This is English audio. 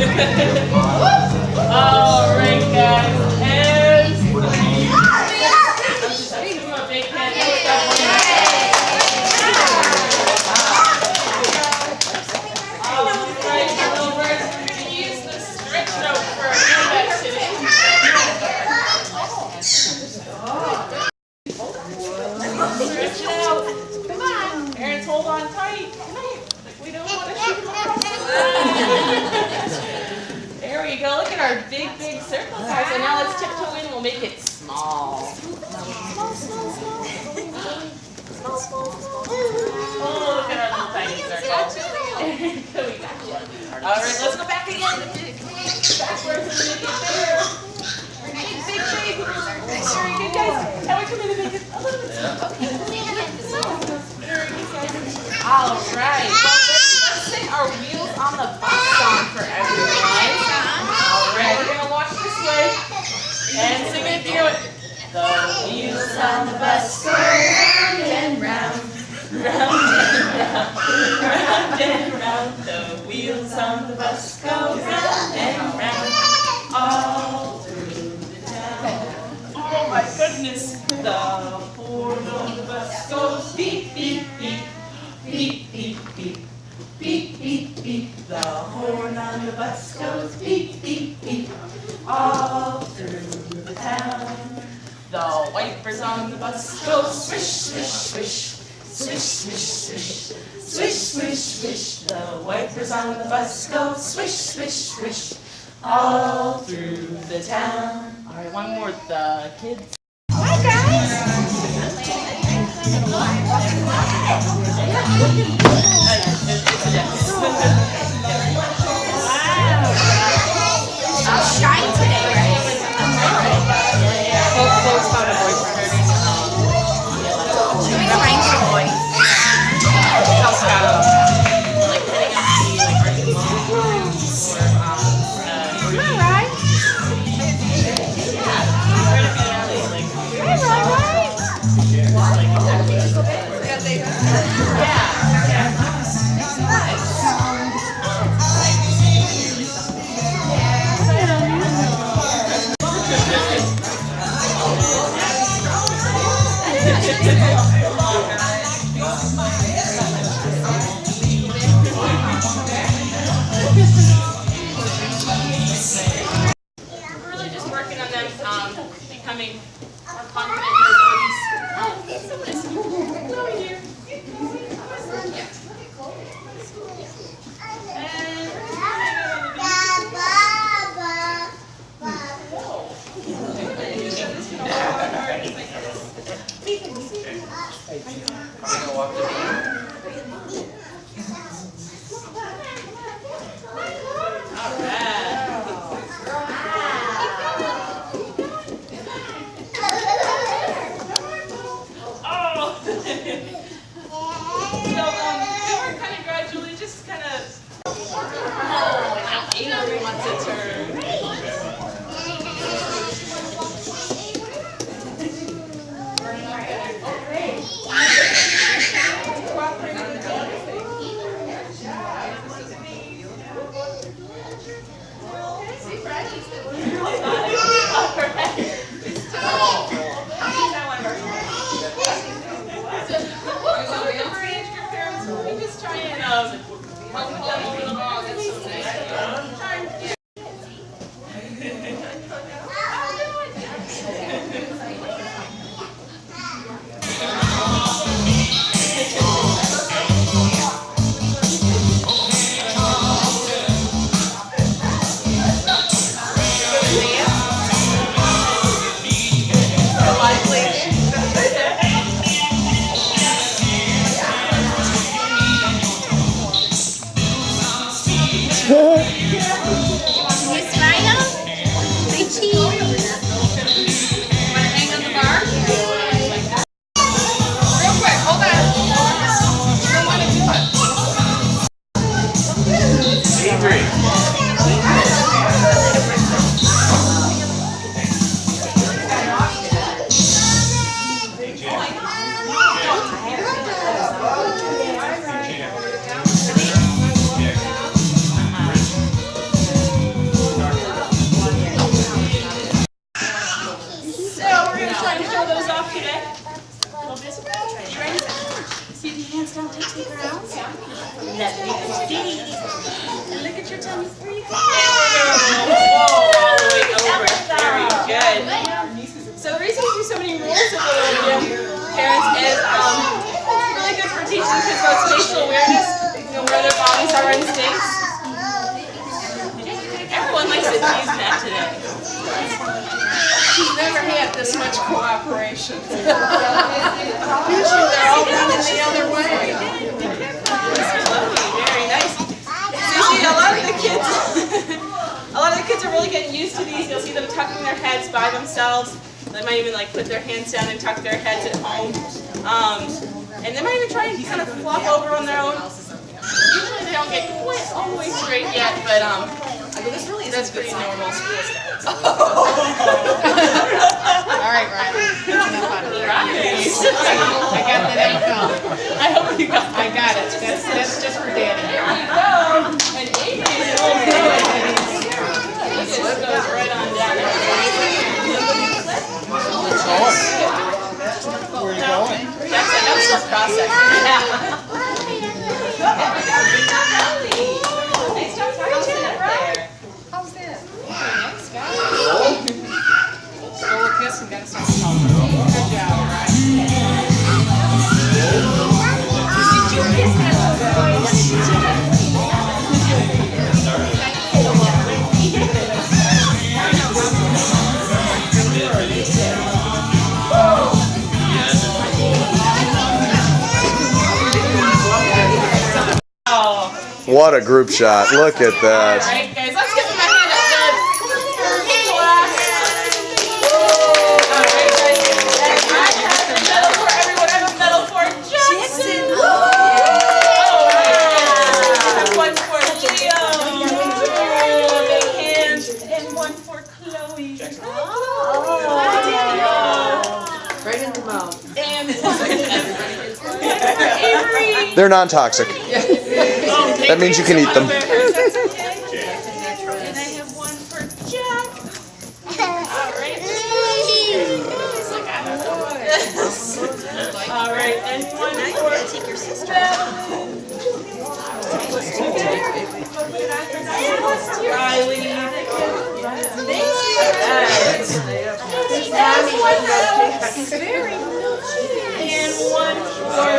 All right, guys. And give him a big hand. All right, so we're going to use the stretch rope for our new activity. Stretch it out. Come on. Parents, hold on tight. Come on. We don't want to shoot them across the There we go. Look at our big, big circle, guys. And now let's tiptoe in. We'll make it small. Small. Oh, look at our little tiny circle. We got you. All right, let's go back again. Backwards and make it bigger. Big. Very good, guys. Now we come in and make it a little bit smaller. Very good, guys. All right. Well, let's sing our Wheels on the Bus song for everyone. All right, we're going to watch this way and sing it together. The wheels on the bus go round and round, round and round. The wheels on the bus go round and round, all through the town. Oh my goodness. The horn on the bus goes beep, beep, beep, beep, beep, beep. Beep, beep, beep, the horn on the bus goes beep, beep, beep, all through the town. The wipers on the bus go swish, swish, swish, swish, swish, swish, swish, swish, swish. The wipers on the bus go swish, swish, swish, all through the town. All right, one more, the kids. Hi, guys. I'm shy today, right? Chloe's found a boyfriend. She's trying for boys. Chloe's got like heading up to like Alright. We're really just working on them becoming more confident in their abilities. Chloe here. some kids about spatial awareness, where their bodies are in space. Everyone likes it using that today. She's never had this much cooperation. Usually they're all running the other way. Very nice. So you see, a lot of the kids are really getting used to these. You'll see them tucking their heads by themselves. They might even like put their hands down and tuck their heads at home. And they might even try and kind of flop over on their own. Usually they don't get quite all the way straight yet, but that's pretty normal. All right, Riley. Enough out of here. I got the info. I hope you got I got it. That's just for Daddy. There you go. And Amy is just goes right on down there. Where are you going? That's an excellent process. Nice job touching it right. How's that? Nice, got it. Stole a kiss and got some salt. Good job, What a group shot. Look at that. Alright guys, let's give them a hand up good. Alright guys, and I have a medal for everyone. I have a medal for Jackson. I have one for Leo. Big hand. And one for Chloe. right in the mouth. And one for Avery. They're non-toxic. That means you can eat them. That's okay. And I have one for Jack. Alright. Alright, and one for Riley. And one for